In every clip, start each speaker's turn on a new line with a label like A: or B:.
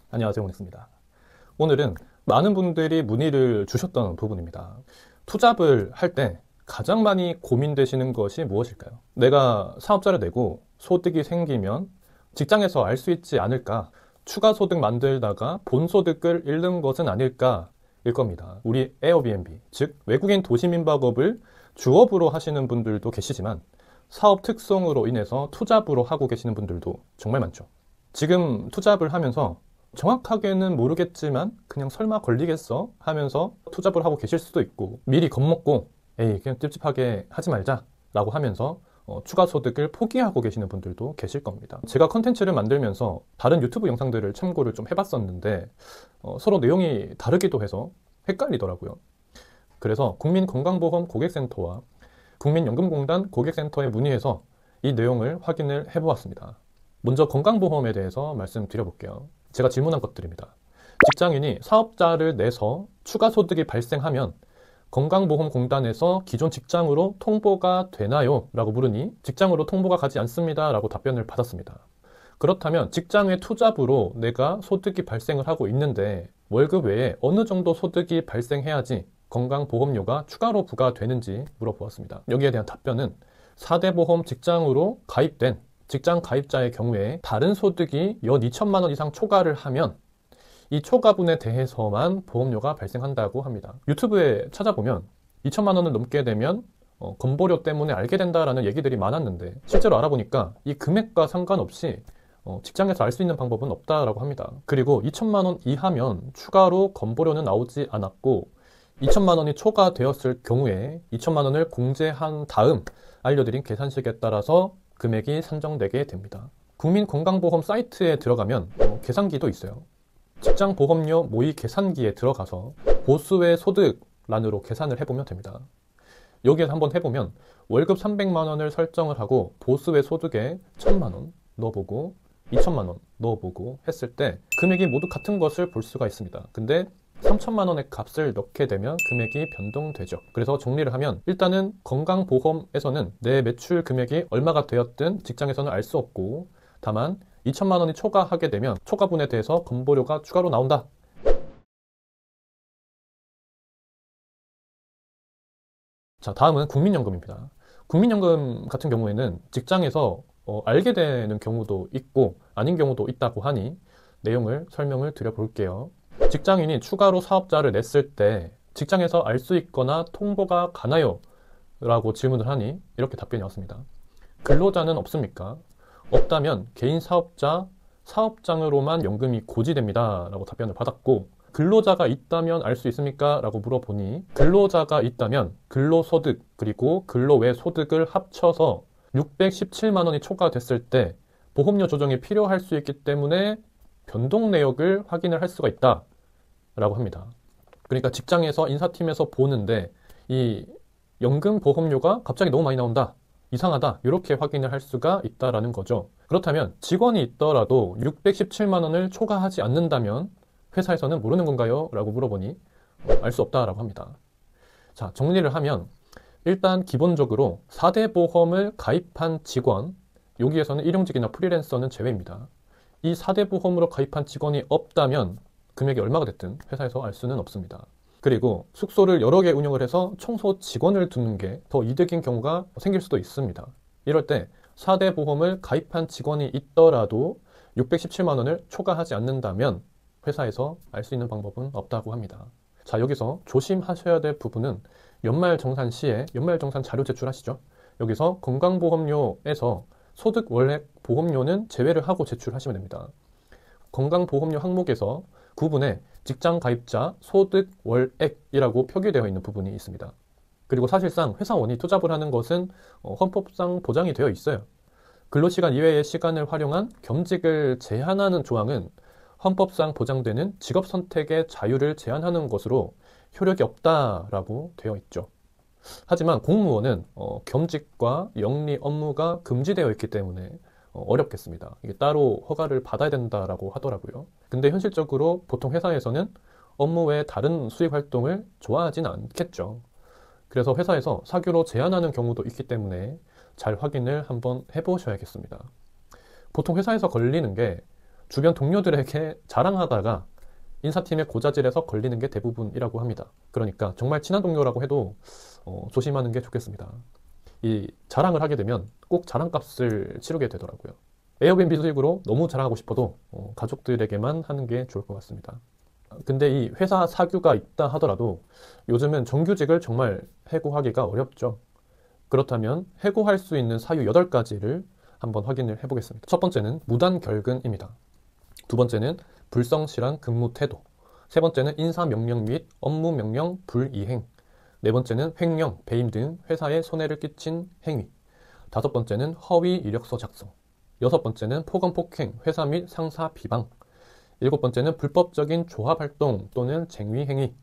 A: 안녕하세요, 오닉스입니다. 오늘은 많은 분들이 문의를 주셨던 부분입니다. 투잡을 할 때 가장 많이 고민되시는 것이 무엇일까요? 내가 사업자를 내고 소득이 생기면 직장에서 알 수 있지 않을까? 추가 소득 만들다가 본 소득을 잃는 것은 아닐까? 일 겁니다. 우리 에어비앤비, 즉 외국인 도시민박업을 주업으로 하시는 분들도 계시지만 사업 특성으로 인해서 투잡으로 하고 계시는 분들도 정말 많죠. 지금 투잡을 하면서 정확하게는 모르겠지만 그냥 설마 걸리겠어 하면서 투잡을 하고 계실 수도 있고, 미리 겁먹고 에이 그냥 찝찝하게 하지 말자 라고 하면서 추가 소득을 포기하고 계시는 분들도 계실 겁니다. 제가 컨텐츠를 만들면서 다른 유튜브 영상들을 참고를 좀 해봤었는데 서로 내용이 다르기도 해서 헷갈리더라고요. 그래서 국민건강보험 고객센터와 국민연금공단 고객센터에 문의해서 이 내용을 확인을 해보았습니다. 먼저 건강보험에 대해서 말씀드려볼게요. 제가 질문한 것들입니다. 직장인이 사업자를 내서 추가 소득이 발생하면 건강보험공단에서 기존 직장으로 통보가 되나요? 라고 물으니 직장으로 통보가 가지 않습니다 라고 답변을 받았습니다. 그렇다면 직장의 투잡으로 내가 소득이 발생을 하고 있는데 월급 외에 어느 정도 소득이 발생해야지 건강보험료가 추가로 부과되는지 물어보았습니다. 여기에 대한 답변은 4대 보험 직장으로 가입된 직장 가입자의 경우에 다른 소득이 연 2천만 원 이상 초과를 하면 이 초과분에 대해서만 보험료가 발생한다고 합니다. 유튜브에 찾아보면 2천만 원을 넘게 되면 건보료 때문에 알게 된다라는 얘기들이 많았는데 실제로 알아보니까 이 금액과 상관없이 직장에서 알 수 있는 방법은 없다라고 합니다. 그리고 2천만 원 이하면 추가로 건보료는 나오지 않았고 2천만 원이 초과되었을 경우에 2천만 원을 공제한 다음 알려드린 계산식에 따라서 금액이 산정되게 됩니다. 국민건강보험 사이트에 들어가면 계산기도 있어요. 직장보험료 모의 계산기에 들어가서 보수의 소득란으로 계산을 해보면 됩니다. 여기에서 한번 해보면 월급 300만 원을 설정을 하고 보수의 소득에 1000만 원 넣어보고 2천만 원 넣어보고 했을 때 금액이 모두 같은 것을 볼 수가 있습니다. 근데 3천만 원의 값을 넣게 되면 금액이 변동되죠. 그래서 정리를 하면 일단은 건강보험에서는 내 매출 금액이 얼마가 되었든 직장에서는 알 수 없고, 다만 2천만 원이 초과하게 되면 초과분에 대해서 건보료가 추가로 나온다. 자, 다음은 국민연금입니다. 국민연금 같은 경우에는 직장에서 알게 되는 경우도 있고 아닌 경우도 있다고 하니 내용을 설명을 드려볼게요. 직장인이 추가로 사업자를 냈을 때 직장에서 알 수 있거나 통보가 가나요? 라고 질문을 하니 이렇게 답변이 왔습니다. 근로자는 없습니까? 없다면 개인 사업자, 사업장으로만 연금이 고지됩니다 라고 답변을 받았고, 근로자가 있다면 알 수 있습니까? 라고 물어보니 근로자가 있다면 근로소득 그리고 근로외 소득을 합쳐서 617만 원이 초과됐을 때 보험료 조정이 필요할 수 있기 때문에 변동 내역을 확인을 할 수가 있다 라고 합니다. 그러니까 직장에서 인사팀에서 보는데 이 연금 보험료가 갑자기 너무 많이 나온다, 이상하다, 이렇게 확인을 할 수가 있다라는 거죠. 그렇다면 직원이 있더라도 617만 원을 초과하지 않는다면 회사에서는 모르는 건가요? 라고 물어보니 알 수 없다라고 합니다. 자, 정리를 하면 일단 기본적으로 4대 보험을 가입한 직원, 여기에서는 일용직이나 프리랜서는 제외입니다. 이 4대 보험으로 가입한 직원이 없다면 금액이 얼마가 됐든 회사에서 알 수는 없습니다. 그리고 숙소를 여러 개 운영을 해서 청소 직원을 두는 게 더 이득인 경우가 생길 수도 있습니다. 이럴 때 4대 보험을 가입한 직원이 있더라도 617만 원을 초과하지 않는다면 회사에서 알 수 있는 방법은 없다고 합니다. 자, 여기서 조심하셔야 될 부분은 연말정산 시에 연말정산 자료 제출하시죠. 여기서 건강보험료에서 소득 월액 보험료는 제외를 하고 제출하시면 됩니다. 건강보험료 항목에서 구분에 직장 가입자 소득 월액이라고 표기되어 있는 부분이 있습니다. 그리고 사실상 회사원이 투잡을 하는 것은 헌법상 보장이 되어 있어요. 근로시간 이외의 시간을 활용한 겸직을 제한하는 조항은 헌법상 보장되는 직업 선택의 자유를 제한하는 것으로 효력이 없다라고 되어 있죠. 하지만 공무원은 겸직과 영리 업무가 금지되어 있기 때문에 어렵겠습니다. 이게 따로 허가를 받아야 된다라고 하더라고요. 근데 현실적으로 보통 회사에서는 업무 외에 다른 수익 활동을 좋아하진 않겠죠. 그래서 회사에서 사규로 제한하는 경우도 있기 때문에 잘 확인을 한번 해보셔야겠습니다. 보통 회사에서 걸리는 게 주변 동료들에게 자랑하다가 인사팀의 고자질에서 걸리는 게 대부분이라고 합니다. 그러니까 정말 친한 동료라고 해도 조심하는 게 좋겠습니다. 이 자랑을 하게 되면 꼭 자랑값을 치르게 되더라고요. 에어비앤비 수익으로 너무 자랑하고 싶어도 가족들에게만 하는 게 좋을 것 같습니다. 근데 이 회사 사규가 있다 하더라도 요즘은 정규직을 정말 해고하기가 어렵죠. 그렇다면 해고할 수 있는 사유 8가지를 한번 확인을 해보겠습니다. 첫 번째는 무단결근입니다. 두 번째는 불성실한 근무 태도. 세 번째는 인사명령 및 업무명령 불이행. 네 번째는 횡령, 배임 등 회사에 손해를 끼친 행위. 다섯 번째는 허위 이력서 작성. 여섯 번째는 폭언폭행, 회사 및 상사 비방. 일곱 번째는 불법적인 조합활동 또는 쟁의행위.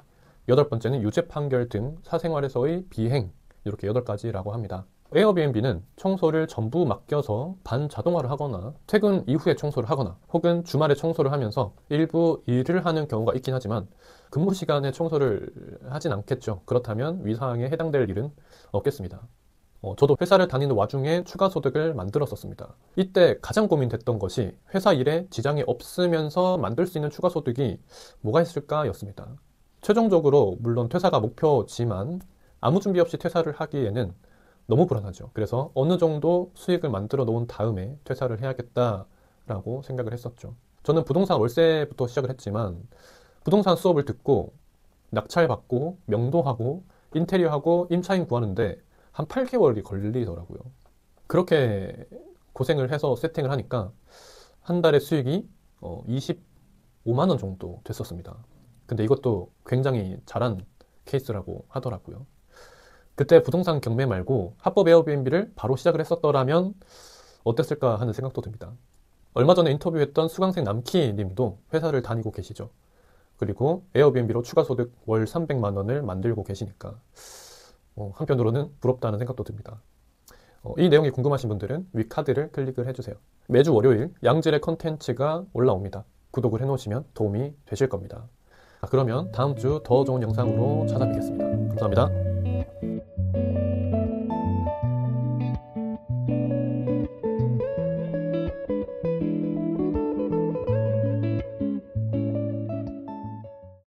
A: 여덟 번째는 유죄 판결 등 사생활에서의 비행. 이렇게 8가지라고 합니다. 에어비앤비는 청소를 전부 맡겨서 반자동화를 하거나 퇴근 이후에 청소를 하거나 혹은 주말에 청소를 하면서 일부 일을 하는 경우가 있긴 하지만 근무 시간에 청소를 하진 않겠죠. 그렇다면 위사항에 해당될 일은 없겠습니다. 저도 회사를 다니는 와중에 추가 소득을 만들었었습니다. 이때 가장 고민됐던 것이 회사 일에 지장이 없으면서 만들 수 있는 추가 소득이 뭐가 있을까였습니다. 최종적으로 물론 퇴사가 목표지만 아무 준비 없이 퇴사를 하기에는 너무 불안하죠. 그래서 어느 정도 수익을 만들어 놓은 다음에 퇴사를 해야겠다라고 생각을 했었죠. 저는 부동산 월세부터 시작을 했지만 부동산 수업을 듣고 낙찰받고 명도하고 인테리어하고 임차인 구하는데 한 8개월이 걸리더라고요. 그렇게 고생을 해서 세팅을 하니까 한 달에 수익이 25만 원 정도 됐었습니다. 근데 이것도 굉장히 잘한 케이스라고 하더라고요. 그때 부동산 경매 말고 합법 에어비앤비를 바로 시작을 했었더라면 어땠을까 하는 생각도 듭니다. 얼마 전에 인터뷰했던 수강생 남키 님도 회사를 다니고 계시죠. 그리고 에어비앤비로 추가 소득 월 300만 원을 만들고 계시니까 한편으로는 부럽다는 생각도 듭니다. 이 내용이 궁금하신 분들은 위 카드를 클릭을 해주세요. 매주 월요일 양질의 컨텐츠가 올라옵니다. 구독을 해놓으시면 도움이 되실 겁니다. 그러면 다음 주 더 좋은 영상으로 찾아뵙겠습니다. 감사합니다.